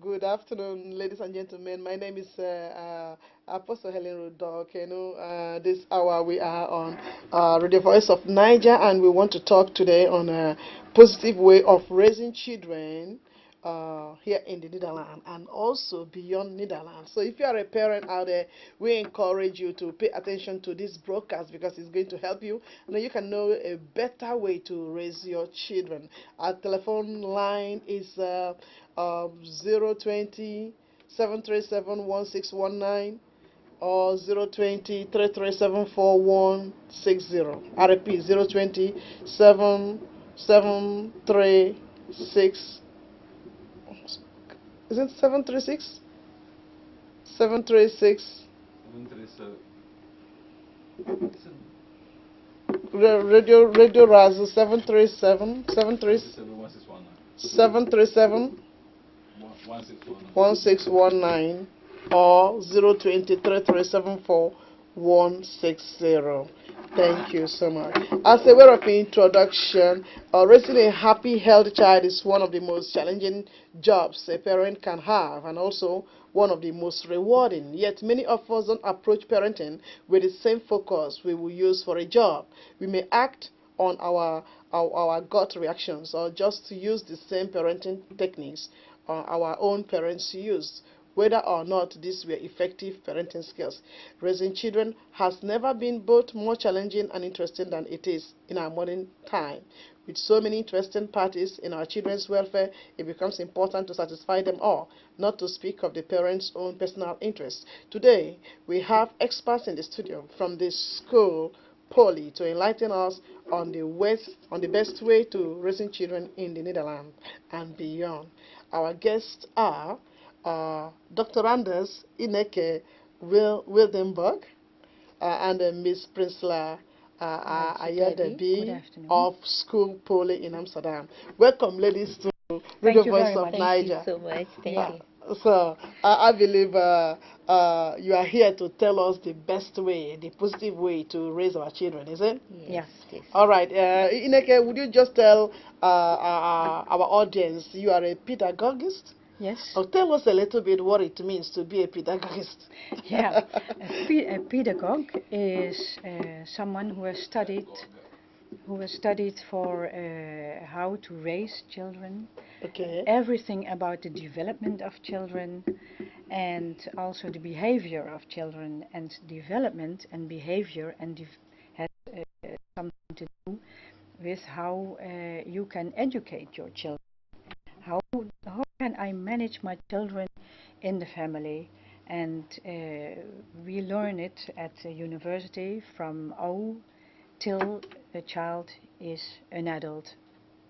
good afternoon, ladies and gentlemen. My name is Apostle Helen Rodok. This hour we are on Radio Voice of Niger, and we want to talk today on a positive way of raising children here in the Netherlands and also beyond Netherlands. So if you are a parent out there, we encourage you to pay attention to this broadcast because it's going to help you. You can know a better way to raise your children. Our telephone line is 020 or 020 I repeat, 020 is it 736? 736. 737. Radio Razzle 737 737 1619 or 020 Thank you so much. As a way of introduction, raising a happy, healthy child is one of the most challenging jobs a parent can have and also one of the most rewarding. Yet many of us don't approach parenting with the same focus we will use for a job. We may act on our gut reactions or just to use the same parenting techniques our own parents used. Whether or not these were effective parenting skills. Raising children has never been both more challenging and interesting than it is in our modern time. With so many interesting parties in our children's welfare, it becomes important to satisfy them all, not to speak of the parents' own personal interests. Today, we have experts in the studio from the school Poly to enlighten us on the best way to raising children in the Netherlands and beyond. Our guests are Dr. Anders Ineke Wildenberg and Miss Prinsla Ayadebi of School Poly in Amsterdam. Welcome, ladies, to Radio Voice of Niger. Thank you so much. Thank you. So I believe you are here to tell us the best way, the positive way to raise our children, is it? Yes. All right. Ineke, would you just tell our audience you are a pedagogist? Yes. Tell us a little bit what it means to be a pedagogist. Yeah, a pedagogue is someone who has studied for how to raise children. Okay. Everything about the development of children and also the behavior of children. And development and behavior has something to do with how you can educate your children. How can I manage my children in the family? And we learn it at the university from O till a child is an adult.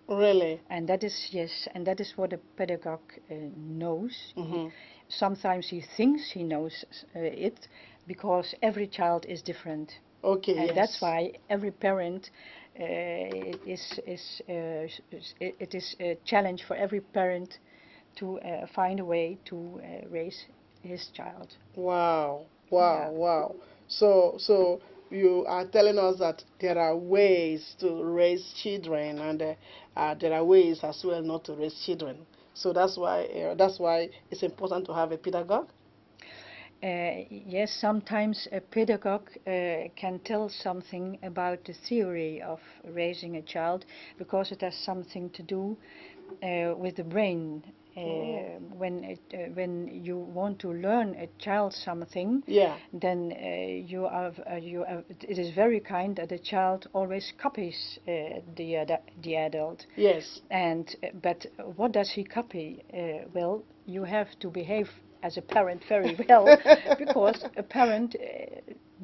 Really? And that is what a pedagogue knows. Mm-hmm. Sometimes he thinks he knows it because every child is different. Okay. And yes. That's why every parent it is a challenge for every parent to find a way to raise his child. Wow. Yeah. So you are telling us that there are ways to raise children, and there are ways as well not to raise children. So that's why it's important to have a pedagogue. Yes, sometimes a pedagogue can tell something about the theory of raising a child because it has something to do with the brain. When you want to learn a child something, yeah, then it is very kind that the child always copies the adult. Yes. But what does he copy? Well, you have to behave as a parent very well because a parent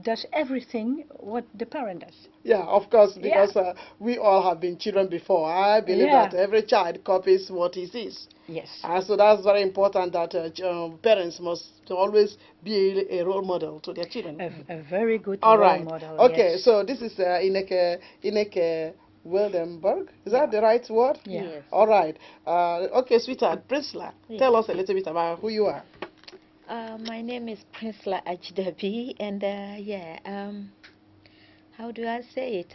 does everything what the parent does. Yeah, of course, because we all have been children before. I believe that every child copies what he sees. Yes. So that's very important that parents must always be a role model to their children. A very good all role right. model. Okay, yes. So this is Ineke Wildenberg. Is that the right word? Yeah. Yes. All right. Okay, sweetheart, Priscilla, tell us a little bit about who you are. My name is Prinsla Ajdabi, and how do I say it?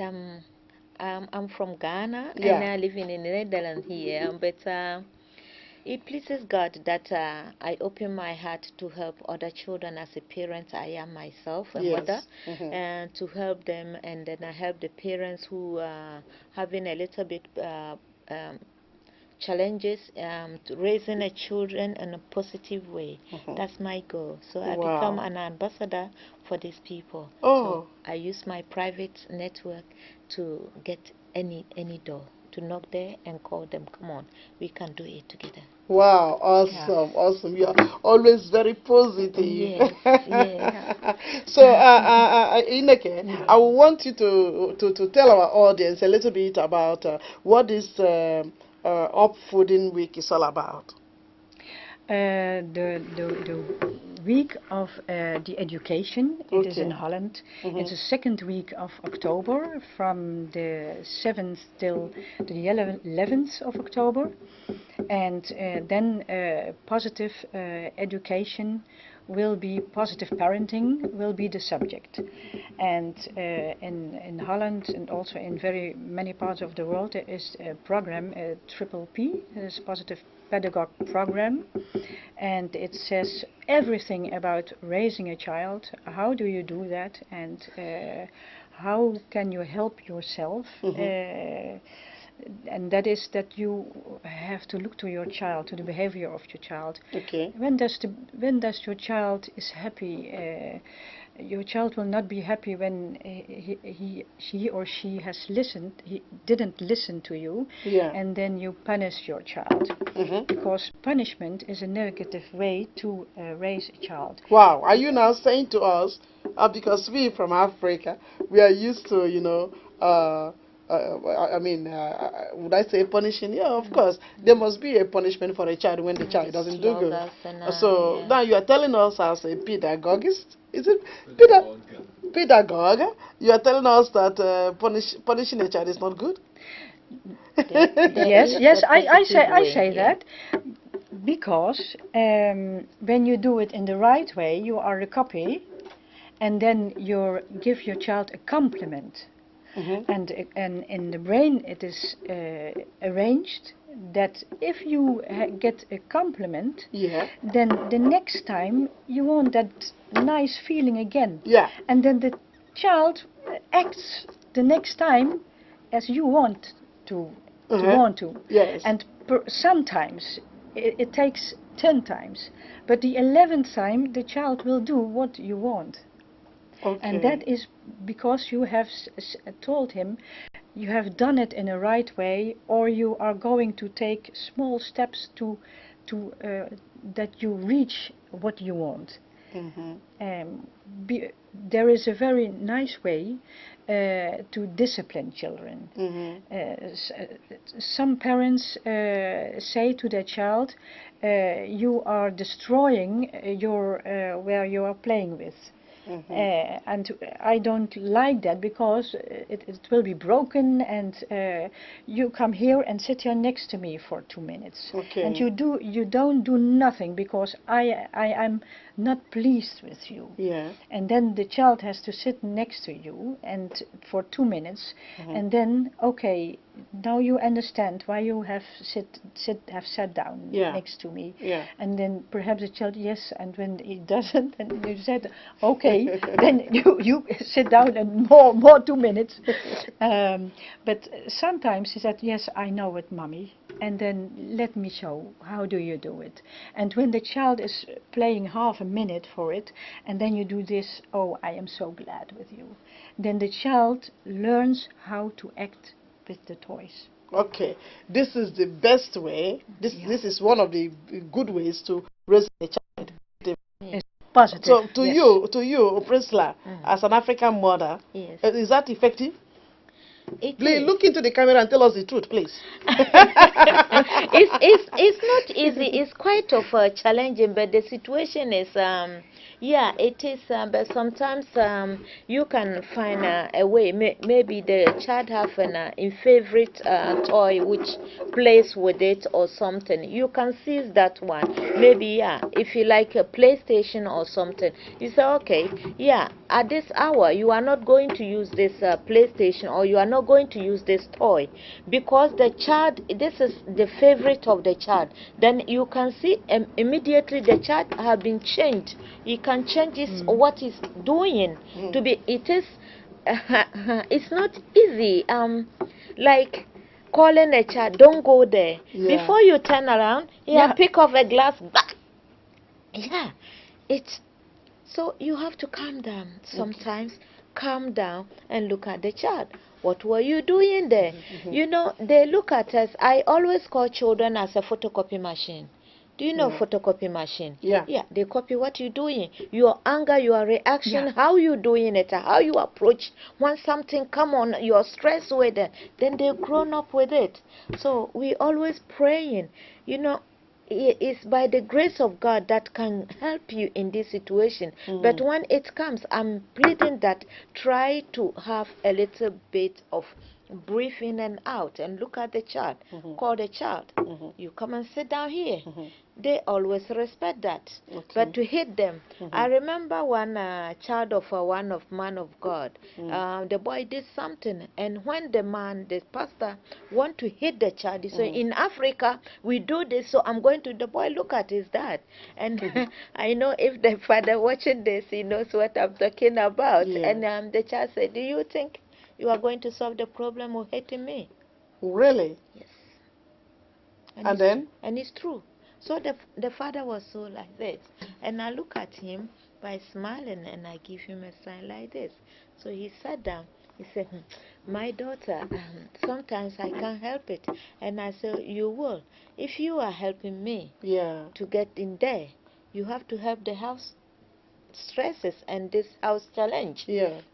I'm from Ghana, and I live in the Netherlands here. But It pleases God that I open my heart to help other children as a parent. I am myself a mother, and to help them, and then I help the parents who are having a little bit challenges to raising a children in a positive way. That's my goal. So I become an ambassador for these people. So I use my private network to get any door, to knock there and call them. Come on, we can do it together. Wow, awesome, awesome. You are always very positive. Yes, yes. So, Ineke, I want you to tell our audience a little bit about what this Opvoeding Week is all about. The week of the education, it is in Holland. It's the second week of October, from the 7th till the 11th of October. And then positive education will be, positive parenting will be the subject. And in Holland and also in very many parts of the world, there is a program, pp, this positive pedagogue program, and it says everything about raising a child. How do you do that, and how can you help yourself? And that is that you have to look to your child, to the behavior of your child. When does your child is happy? Your child will not be happy when he or she has listened. He didn't listen to you, and then you punish your child, because punishment is a negative way to raise a child. Wow, are you now saying to us, because we from Africa, we are used to, would I say punishing? Yeah, of course. There must be a punishment for a child when the child doesn't do good. So now you are telling us as a pedagogist, is it pedagogue? You are telling us that punishing a child is not good? Yes, I say that, because when you do it in the right way, you are a copy, and then you give your child a compliment. And in the brain it is arranged that if you get a compliment, then the next time you want that nice feeling again. And then the child acts the next time as you want to. And sometimes it takes 10 times, but the 11th time the child will do what you want. And that is because you have told him you have done it in a right way, or you are going to take small steps to that you reach what you want. There is a very nice way to discipline children. Some parents say to their child, you are destroying your where you are playing with. And I don't like that, because it will be broken, and you come here and sit here next to me for 2 minutes, and you don't do nothing because I am not pleased with you. And then the child has to sit next to you and for 2 minutes, and then now you understand why you have sat down next to me. And then perhaps the child, yes, and when he doesn't, and you said then you sit down and more 2 minutes. But sometimes he said, yes, I know it, mommy, and then let me show, how do you do it? And when the child is playing half a minute for it, and then you do this, oh, I am so glad with you, then the child learns how to act with the toys. This is the best way. This is one of the good ways to raise a child. Positive. So to you, Priscilla, as an African mother, is that effective? Please look into the camera and tell us the truth, please. It's not easy. It's quite of challenging, but the situation is it is. But sometimes you can find a way. Maybe the child have a favorite toy which plays with it or something. You can seize that one. Maybe if you like a PlayStation or something, you say at this hour you are not going to use this PlayStation, or you are not going to use this toy, because the child, this is the favorite of the child. Then you can see immediately the child have been changed. He can change his, what he's doing to be. It is it's not easy. Like calling a child, don't go there. Yeah. Before you turn around, yeah, pick up a glass. Yeah, it's so you have to calm down sometimes. Calm down and look at the child. What were you doing there? You know, they look at us. I always call children as a photocopy machine. Do you know photocopy machine? Yeah. Yeah, they copy what you're doing. Your anger, your reaction, how you doing it, how you approach. When something come on, you're stressed with it, then they've grown up with it. So we always praying. You know, it's by the grace of God that can help you in this situation. But when it comes, I'm pleading that try to have a little bit of breathe in and out and look at the child. Call the child. You come and sit down here. They always respect that. But to hit them, I remember one child of one of man of God. The boy did something, and when the pastor want to hit the child, he said, in Africa we do this, so I'm going to. The boy look at his dad, and I know if the father watching this, he knows what I'm talking about. And the child said, do you think you are going to solve the problem of hating me? Really? Yes. And then? And it's true. So the father was so like this. And I look at him by smiling, and I give him a sign like this. So he sat down. He said, my daughter, sometimes I can't help it. And I said, you will. If you are helping me to get in there, you have to help the house stresses and this house challenge.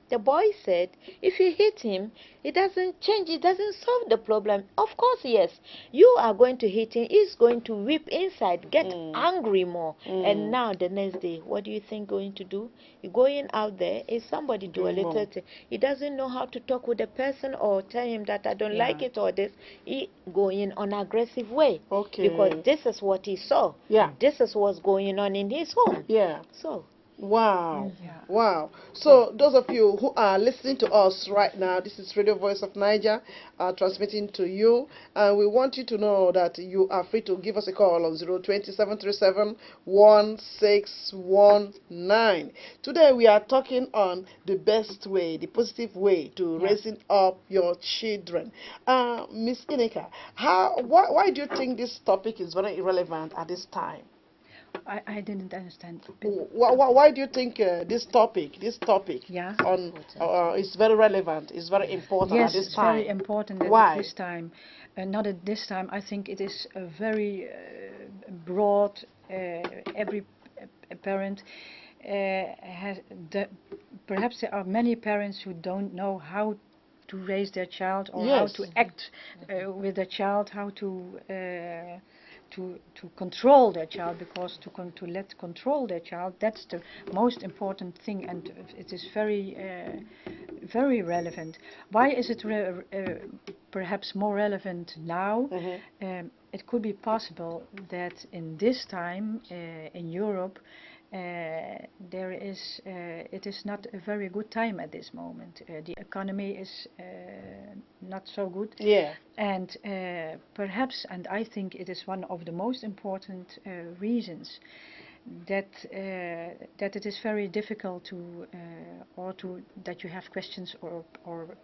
The boy said, if you hit him, it doesn't change, it doesn't solve the problem. Of course, yes, you are going to hit him, he's going to weep inside, get angry more. And now the next day, what do you think going to do? You're going out there, if somebody do a little thing, he doesn't know how to talk with the person or tell him that I don't like it or this, he going on aggressive way. Because this is what he saw. This is what's going on in his home. So wow. Wow. So those of you who are listening to us right now, this is Radio Voice of Niger transmitting to you, and we want you to know that you are free to give us a call on 020-737-1619. Today we are talking on the best way, the positive way to raising up your children. Miss Ineka, why do you think this topic is very relevant at this time? I didn't understand. Why do you think this topic on is very relevant, is very important at this time? Yes, it's very important at this time. Not at this time. I think it is a very broad. Every parent has. Perhaps there are many parents who don't know how to raise their child, or how to act with their child, how to control their child, because to let control their child, that's the most important thing, and it is very very relevant. Why is it perhaps more relevant now? It could be possible that in this time in Europe it is not a very good time at this moment. The economy is not so good. And perhaps, and I think it is one of the most important reasons that it is very difficult to that you have questions or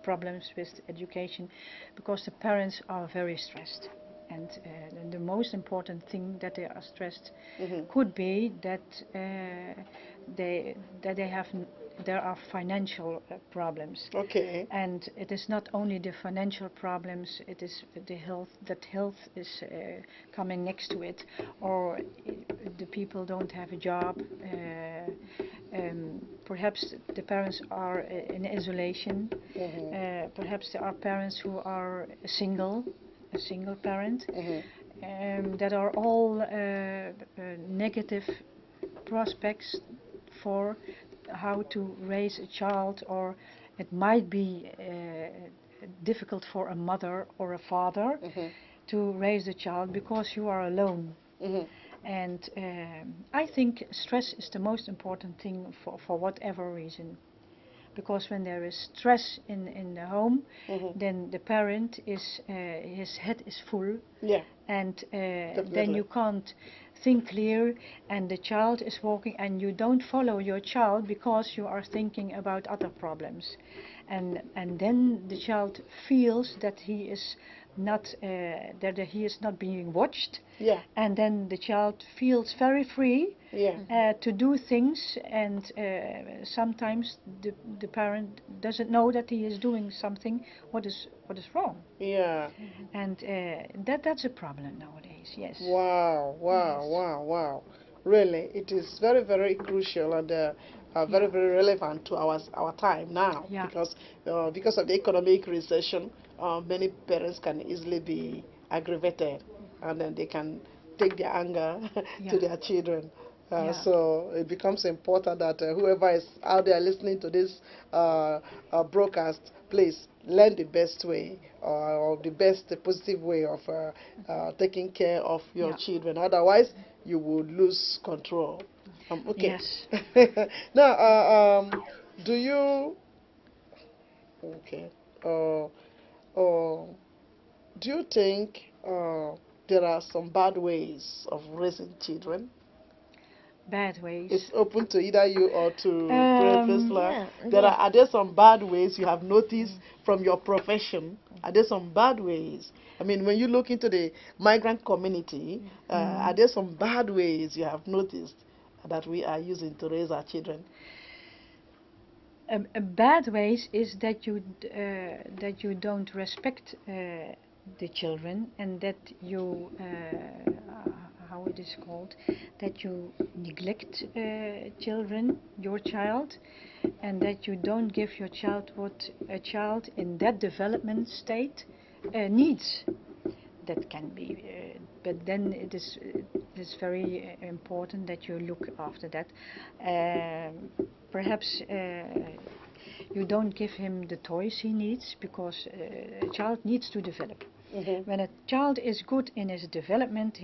problems with education, because the parents are very stressed. And the most important thing that they are stressed could be that there are financial problems. And it is not only the financial problems, it is the health, that health is coming next to it, or the people don't have a job. Perhaps the parents are in isolation. Perhaps there are parents who are single, a single parent, that are all negative prospects for how to raise a child, or it might be difficult for a mother or a father to raise a child because you are alone. And I think stress is the most important thing for whatever reason. because when there is stress in the home, then the parent is his head is full, Yeah. and then Definitely. you can't think clear, and the child is walking, and you don't follow your child because you are thinking about other problems, and then the child feels that he is not he is not being watched, Yeah. and then the child feels very free Yeah. to do things, and sometimes the parent doesn't know that he is doing something what is wrong, Yeah. and that's a problem nowadays. Yes. Wow, wow, Yes. wow, wow. Really, it is very, very crucial and very, Yeah. very relevant to our time now, Yeah. because of the economic recession, many parents can easily be aggravated, and then they can take their anger Yeah. to their children. Yeah. So it becomes important that whoever is out there listening to this broadcast, please learn the best way or the best positive way of taking care of your Yeah. children. Otherwise, you will lose control. Okay. Yes. Now, do you okay? Uh, do you think there are some bad ways of raising children? Bad ways. It's open to either you or to Priscilla. Yeah, Are there some bad ways you have noticed from your profession? Are there some bad ways? I mean, when you look into the migrant community, are there some bad ways you have noticed that we are using to raise our children? A bad ways is that you don't respect the children, and that you how it is called, that you neglect children, your child, and that you don't give your child what a child in that development state needs. That can be, but then it is very important that you look after that. Perhaps you don't give him the toys he needs, because a child needs to develop. When a child is good in his development,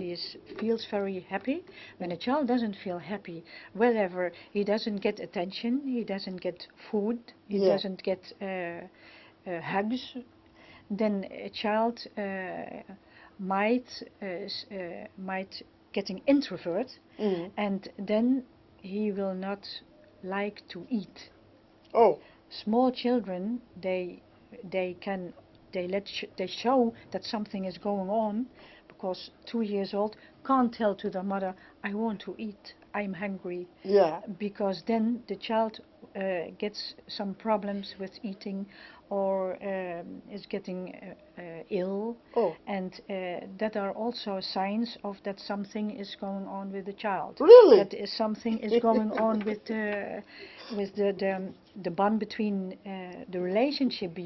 feels very happy. When a child doesn't feel happy, wherever he doesn't get attention, he doesn't get food, he doesn't get hugs, then a child might getting introvert, and then he will not like to eat. Oh. Small children, they show that something is going on, because 2 years old can't tell to their mother, I want to eat, I'm hungry. Yeah. Because then the child gets some problems with eating, or is getting ill. Oh. And that are also signs of that something is going on with the child. Really? That is something is going on with the bond between the relationship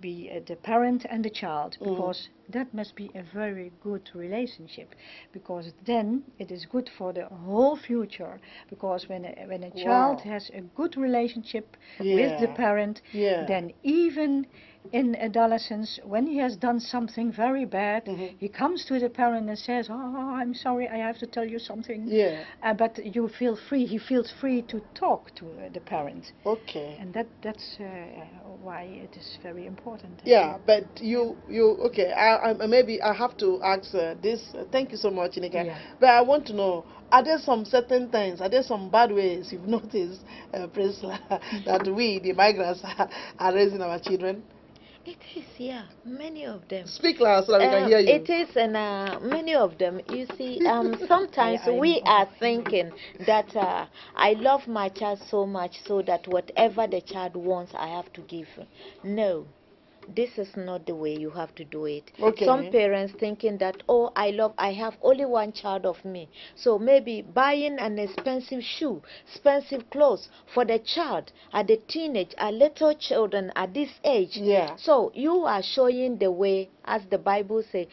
the parent and the child, because that must be a very good relationship, because then it is good for the whole future, because when a child has a good relationship with the parent, then even in adolescence, when he has done something very bad, he comes to the parent and says, oh, I'm sorry, I have to tell you something. But you feel free, he feels free to talk to the parent. Okay. And that's why it is very important. Yeah, but okay, maybe I have to ask this. Thank you so much, Inika. Yeah. But I want to know, are there some certain things, are there some bad ways you've noticed, Priscilla, that we, the migrants, are raising our children? It is, yeah, many of them. Speak loud so that we can hear you. It is, and many of them. You see, sometimes we are thinking that I love my child so much, so that whatever the child wants, I have to give. No. This is not the way you have to do it. Okay. Some parents thinking that, oh, I have only one child of me. So maybe buying an expensive shoe, expensive clothes for the child at the teenage, at little children at this age. Yeah. So you are showing the way, as the Bible says,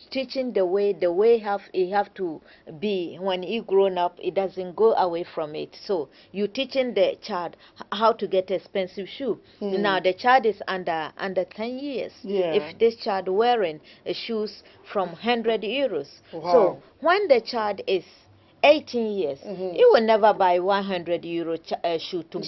teaching the way he have to be when he grown up. It doesn't go away from it. So you teaching the child how to get expensive shoe. Now the child is under 10 years. Yeah. If this child wearing shoes from 100 euros. Wow. So when the child is 18 years, he will never buy 100 euro shoe to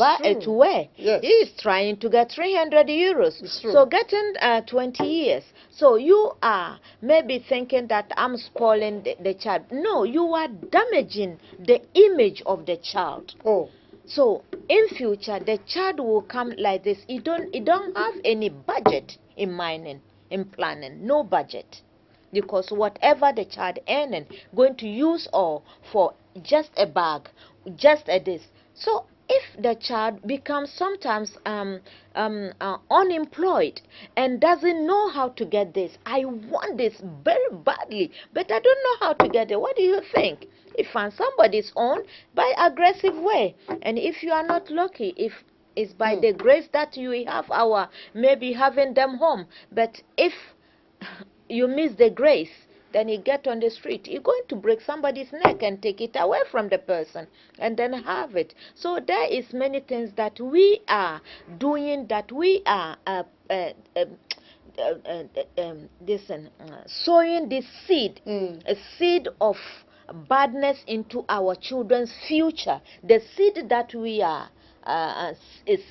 to wear. Yes. He is trying to get 300 euros. So getting 20 years. So you are maybe thinking that I'm spoiling the child. No, you are damaging the image of the child. Oh. So in future, the child will come like this. He don't have any budget in mining, in planning, no budget. Because whatever the child earning, going to use all for just a bag, just a this. So if the child becomes sometimes unemployed and doesn't know how to get this, I want this very badly, but I don't know how to get it. What do you think? If somebody's on by aggressive way, and if you are not lucky, if it's by the grace that you have our maybe having them home, but if you miss the grace, then you get on the street, you're going to break somebody's neck and take it away from the person and then have it. So there is many things that we are doing, that we are sowing this seed, a seed of badness into our children's future. The seed that we are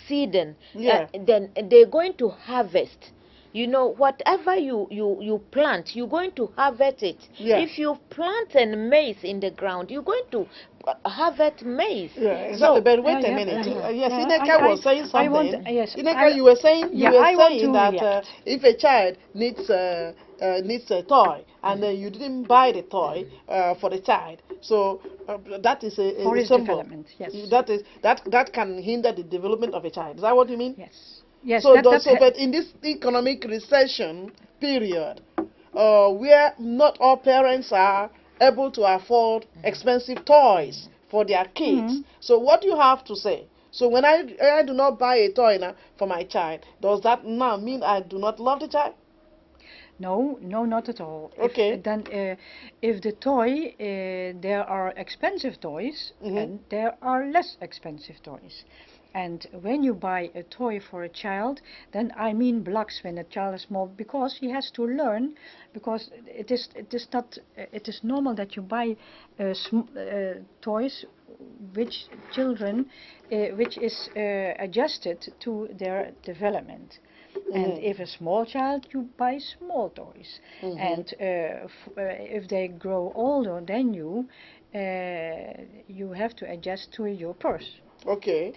seeding, then they're going to harvest. You know, whatever you plant, you're going to harvest it. If you plant maize in the ground, you're going to harvest maize. Exactly. But wait a minute. Yes, Ineka was saying something. Ineka, you were saying that if a child needs a toy and then you didn't buy the toy for the child, so that is a for his symbol. Development. Yes. That can hinder the development of a child. Is that what you mean? Yes. Yes, so, but in this economic recession period, where not all parents are able to afford expensive toys for their kids, so what do you have to say? So when I do not buy a toy now for my child, does that now mean I do not love the child? No, not at all. Okay. If the toy, there are expensive toys and there are less expensive toys. And when you buy a toy for a child, then I mean blocks when a child is small, because he has to learn, because it is normal that you buy toys which is adjusted to their development. And if a small child, you buy small toys. And if they grow older than you have to adjust to your purse. Okay.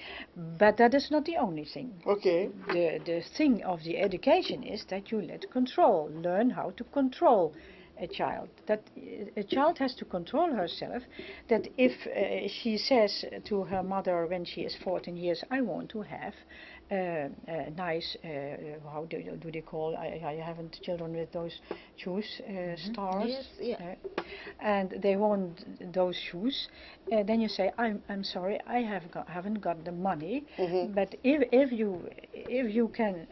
But that is not the only thing. Okay. The thing of the education is that you learn how to control a child. That a child has to control herself. That if she says to her mother when she is 14 years, I want to have nice, how do they call, I haven't children with those shoes, stars, and they want those shoes, then you say, I'm sorry, I haven't got the money, but if you can,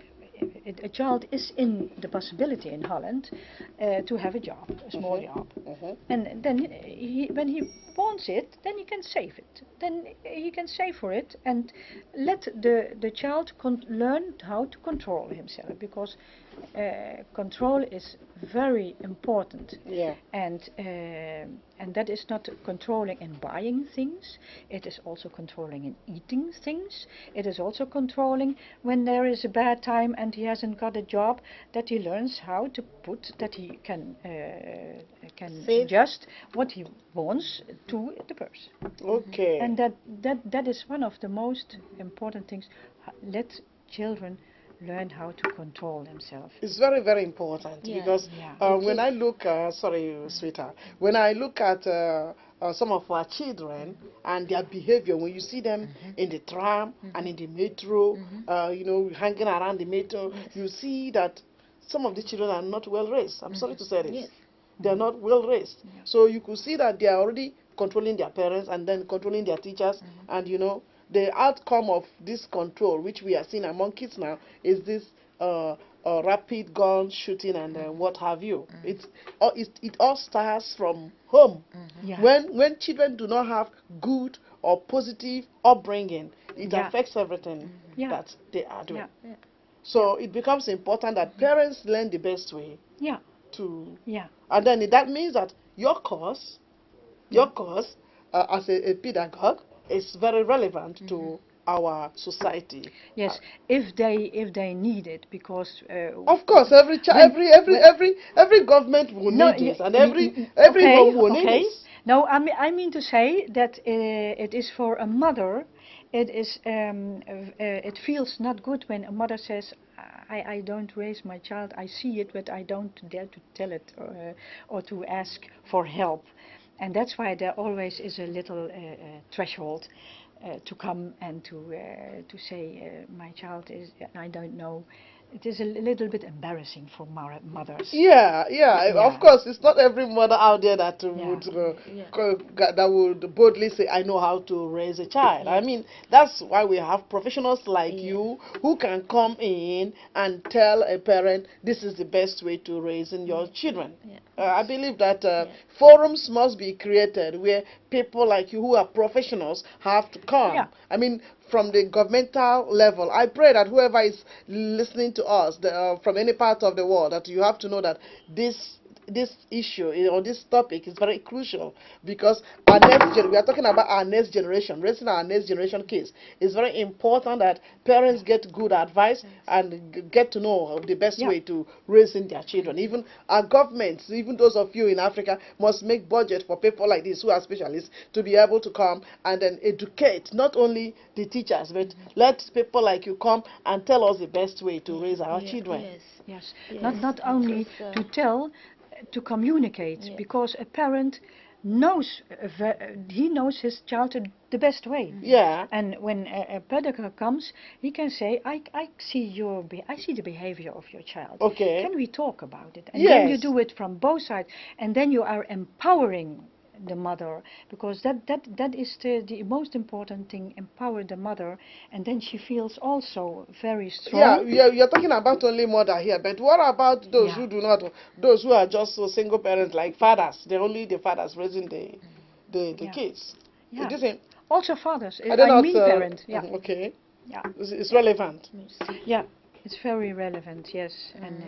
a child is in the possibility in Holland to have a job, a small job, and then when he wants it, then he can save it. Then he can save for it and let the child learn how to control himself, because control is very important. And that is not controlling in buying things. It is also controlling in eating things. It is also controlling when there is a bad time and he hasn't got a job, that he learns how to put, that he can adjust what he wants to the purse. Okay. And that is one of the most important things. Let children learn how to control themselves. It's very, very important, because when I look, sorry, sweetheart, when I look at some of our children and their behavior, when you see them in the tram and in the metro, you know, hanging around the metro, you see that some of the children are not well raised. I'm sorry to say this. They're not well raised. So you could see that they are already controlling their parents and then controlling their teachers, and you know, the outcome of this control, which we are seeing among kids now, is this rapid gun shooting and what have you. It all starts from home. When children do not have good or positive upbringing, it affects everything that they are doing. So it becomes important that parents learn the best way to. And then that means that your course as a pedagogue, is very relevant to our society. Yes, if they need it, because Of course, when, when every government will no, need this, and every okay, home will need okay. this. No, I mean to say that it is for a mother. It is it feels not good when a mother says, I don't raise my child. I see it, but I don't dare to tell it or to ask for help. And that's why there always is a little threshold to come and to say my child is, I don't know. It is a little bit embarrassing for mothers. Yeah, yeah. Of Yeah, course, it's not every mother out there that yeah, Yeah. that would boldly say, "I know how to raise a child." I Yes. mean, that's why we have professionals like Yeah. you who can come in and tell a parent, "This is the best way to raising your children." Yeah. I believe that Yeah. forums must be created where people like you who are professionals have to yeah, come. I mean, from the governmental level, I pray that whoever is listening to us from any part of the world, that you have to know that this issue or this topic is very crucial, because we are talking about our next generation, raising our next generation kids. It's very important that parents get good advice and get to know the best yeah, way to raising their children. Even our governments, even those of you in Africa, must make budget for people like this who are specialists to be able to come and then educate not only the teachers, but let people like you come and tell us the best way to raise our Yeah. children. Yes. yes. Yes. Not It only is. to tell, to communicate, Yeah. because a parent knows he knows his child the best way. Yeah. And when a pedagogue comes, he can say, I see I see the behavior of your child. Okay. Can we talk about it? And then you Yes. do it from both sides, and then you are empowering the mother, because that is the most important thing. Empower the mother, and then she feels also very Yeah, strong. you're talking about only mother here, but what about those Yeah, who do not, those who are just so single parents, like fathers? They're only the fathers raising the yeah, kids. It yeah. isn't. Also fathers. I don't I know. mean parent. Yeah, Okay, yeah, it's relevant. yeah. It's very relevant. Yes, and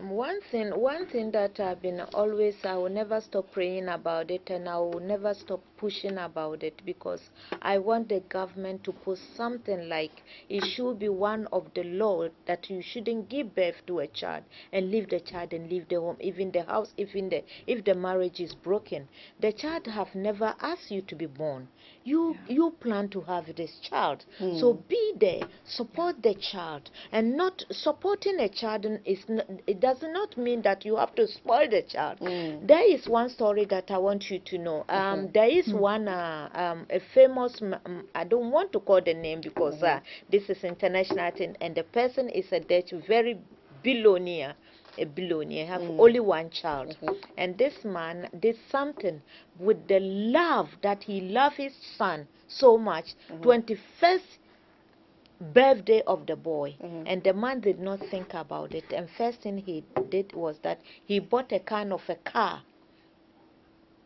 One thing that I've been always, I will never stop praying about it, and I will never stop pushing about it, because I want the government to put something like it should be one of the law that you shouldn't give birth to a child and leave the child and leave the home, even the house, if the marriage is broken. The child have never asked you to be born. You plan to have this child, so be there, support the child, and not supporting a child it does not mean that you have to spoil the child. There is one story that I want you to know. There is one a famous I don't want to call the name, because this is international thing, and the person is a Dutch very billionaire, a billionaire, have only one child. And this man did something with the love that he loved his son so much. 21st birthday of the boy, and the man did not think about it, and first thing he did was that he bought a kind of a car,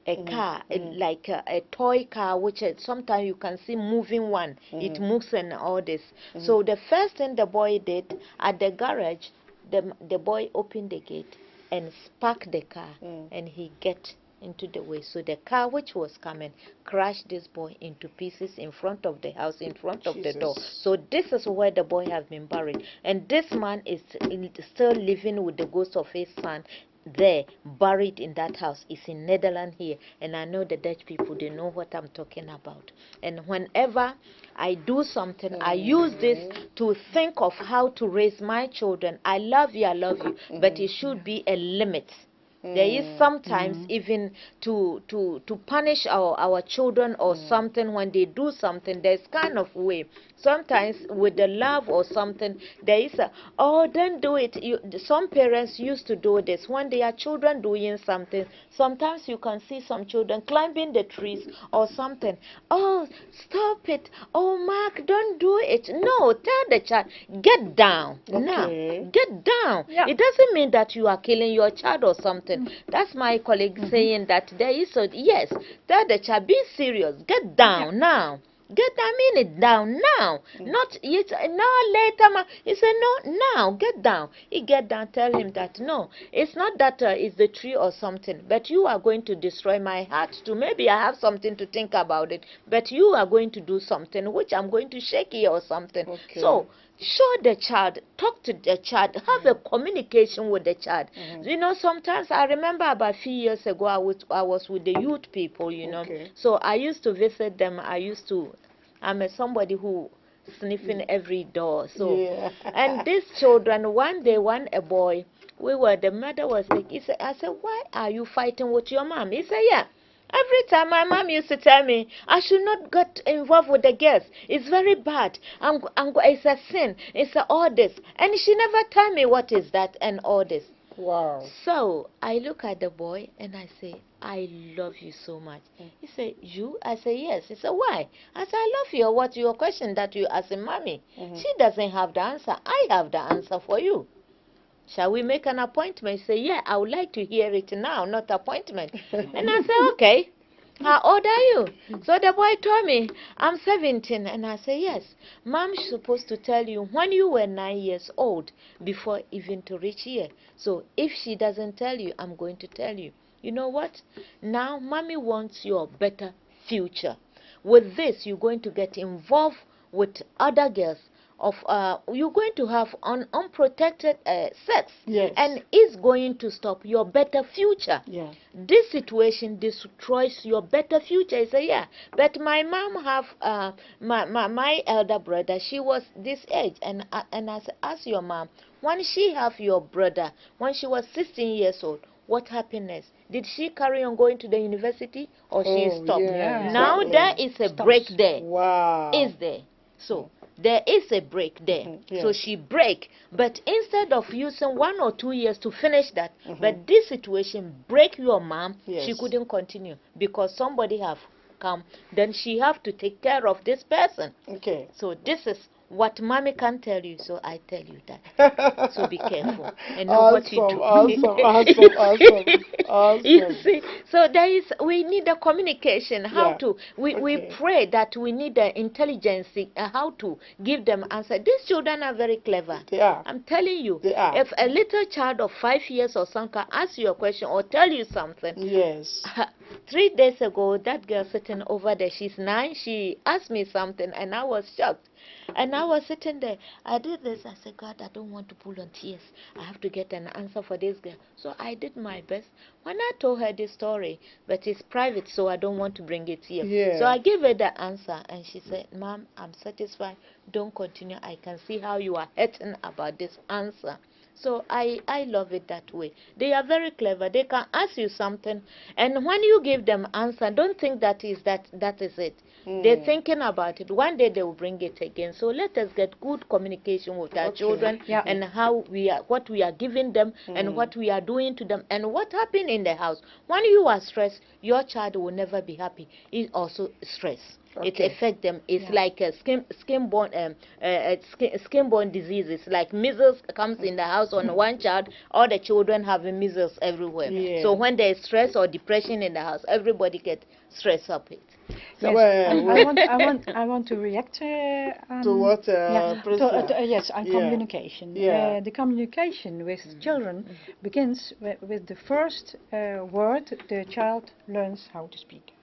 like a toy car, which sometimes you can see moving one. It moves and all this. So the first thing the boy did at the garage, the boy opened the gate and sparked the car, and he get into the way. So the car which was coming crashed this boy into pieces in front of the house, in front of the door. Jesus. So this is where the boy has been buried, and this man is still living with the ghost of his son there, buried in that house. It's in Netherlands here, and I know the Dutch people, they know what I'm talking about. And whenever I do something, I use this to think of how to raise my children. I love you, but it should be a limit. There is sometimes even to punish our children or something when they do something. There's kind of way. Sometimes with the love or something, there is a, oh, don't do it. Some parents used to do this when their children doing something. Sometimes you can see some children climbing the trees or something. Oh, stop it. Oh, Mark, don't do it. No, tell the child, get down. Now, Okay. get down. Yeah. It doesn't mean that you are killing your child or something. That's my colleague saying that there is a, yes, tell the child, be serious, get down now. Get that minute down now. Not yet, no later. He said, no, now, get down. He get down, tell him that, no, it's not that it's the tree or something, but you are going to destroy my heart too. Maybe I have something to think about it, but you are going to do something which I'm going to shake you or something. Okay. So, show the child, talk to the child, have a communication with the child. You know, sometimes I remember about a few years ago, I was with the youth people, you know. Okay. So I used to visit them. I'm somebody who sniffing every door. So, Yeah. and these children, one day, a boy, the mother was like, I said, why are you fighting with your mom? He said, yeah. Every time my mom used to tell me I should not get involved with the girls. It's very bad. It's a sin. It's all this. And she never tell me what is that and all this. Wow. So I look at the boy and I say, I love you so much. He said, you? I say, yes. He said, why? I said, I love you. What's your question that you asking mommy? She doesn't have the answer. I have the answer for you. Shall we make an appointment? He said, yeah, I would like to hear it now, not appointment. And I said, okay. How old are you? So the boy told me, I'm 17. And I said, yes. Mom's supposed to tell you when you were 9 years old before even to reach here. So if she doesn't tell you, I'm going to tell you. You know what? Now, mommy wants your better future. With this, you're going to get involved with other girls. You're going to have unprotected sex. Yes. And it's going to stop your better future. Yeah. This situation destroys your better future. I say, yeah. But my mom have, my elder brother, she was this age. And I said, ask your mom, when she have your brother, when she was 16 years old, what happened next? Did she carry on going to the university or she stopped? Yeah, Now there is a break there. Wow. Is there? So there is a break there. Yes. So she break. But instead of using 1 or 2 years to finish that, but this situation break your mom, Yes. she couldn't continue because somebody have come. Then she have to take care of this person. Okay. So this is what mommy can tell you, so I tell you that. So be careful and know what you do. Awesome. You see, so we need a communication. How Yeah. to we pray that we need the intelligence, how to give them answer. These children are very clever. They are. I'm telling you. They are. If a little child of 5 years or something can ask you a question or tell you something. Yes. 3 days ago, that girl sitting over there, she's 9. She asked me something, and I was shocked. And I was sitting there. I did this. I said, God, I don't want to pull on tears. I have to get an answer for this girl. So I did my best. When I told her this story, but it's private, so I don't want to bring it here. Yeah. So I gave her the answer, and she said, Mom, I'm satisfied. Don't continue. I can see how you are hurting about this answer. So I love it that way. They are very clever. They can ask you something, and when you give them answer, don't think that is it. They're thinking about it. One day they will bring it again. So let us get good communication with our children and how what we are giving them and what we are doing to them and what happened in the house. When you are stressed, your child will never be happy. It's also stress. It affects them. It's like a skin-borne diseases. Like measles comes in the house on one child, all the children have measles everywhere. Yeah. So when there is stress or depression in the house, everybody gets stressed up it. Yes. I want to react to what yes, on communication. Yeah. The communication with children begins with the first word the child learns how to speak.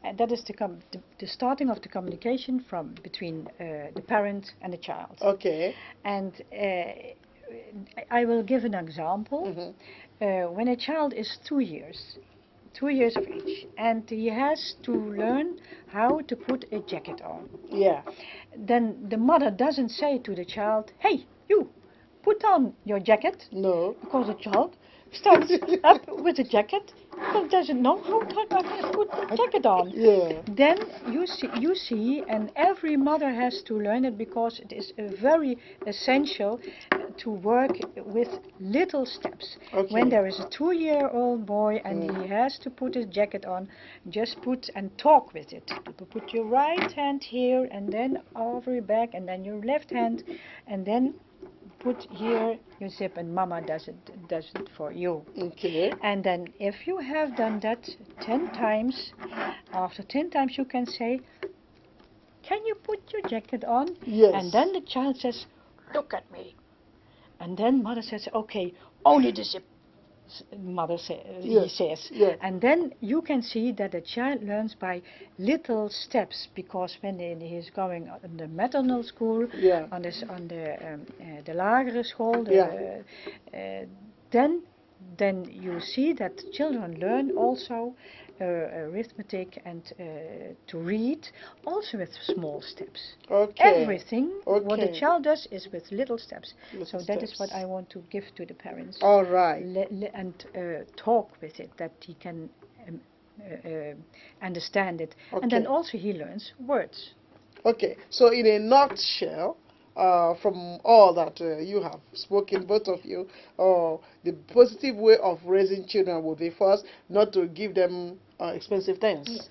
And that is the starting of the communication between the parent and the child. Okay. And I will give an example. When a child is 2 years of age, and he has to learn how to put a jacket on. Yeah. Then the mother doesn't say to the child, "Hey, you, put on your jacket." No. Because the child starts up with the jacket, but doesn't know how to put the jacket on. Yeah. Then you see, and every mother has to learn it because it is very essential to work with little steps. Okay. When there is a 2-year-old boy and he has to put his jacket on, just put and talk with it. Put your right hand here and then over your back and then your left hand and then put here your zip and mama does it for you. Okay. And then if you have done that 10 times, after 10 times you can say, can you put your jacket on? Yes. And then the child says, look at me. And then mother says, okay, only the zip. Mother he says. Yeah. And then you can see that the child learns by little steps, because when he's going on the maternal school, Yeah. on the lagere school, then you see that children learn also arithmetic and to read, also with small steps. Okay. Everything what the child does is with little steps. Little so that is steps. what I want to give to the parents. All right. And talk with it, that he can understand it. Okay. And then also he learns words. Okay, so in a nutshell, from all that you have spoken, both of you, the positive way of raising children would be first not to give them expensive things. Yes.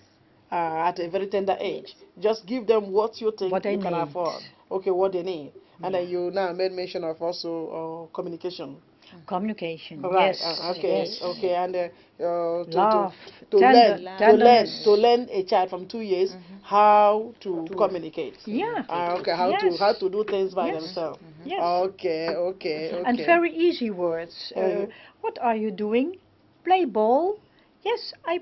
At a very tender age. Just give them what you think What they you can need. afford. Okay, what they need. And Yeah. then you now made mention of also communication. Communication, Right. yes. Okay. Yes. Okay. And Love, to tenderness. learn a child from 2 years how to communicate. Yeah. Okay. Yes. How to do things by Yes. themselves. Yes. Okay. And very easy words. What are you doing? Play ball? Yes, I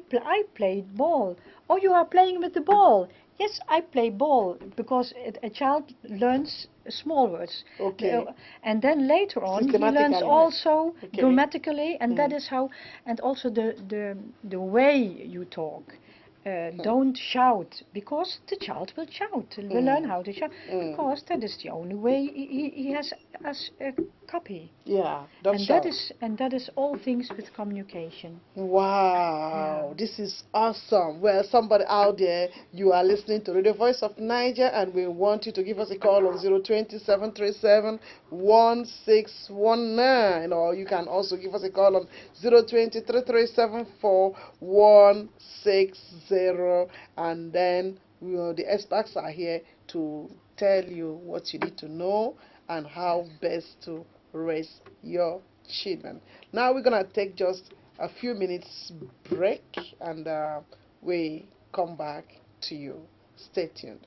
played ball. Oh, you are playing with the ball? Yes, I play ball, because a child learns small words. Okay. And then later on he learns Systematically. also Okay. grammatically, and that is how, and also the way you talk. Don't shout, because the child will shout. Will learn how to shout, because that is the only way he has as a copy. Yeah, don't And shout. that is all things with communication. Wow, Yeah. this is awesome. Well, somebody out there, you are listening to Radio Voice of Niger, and we want you to give us a call on 020-737-1619, or you can also give us a call on 020-3374-160, and then the experts are here to tell you what you need to know and how best to raise your children. Now we're gonna take just a few minutes break, and we come back to you. Stay tuned.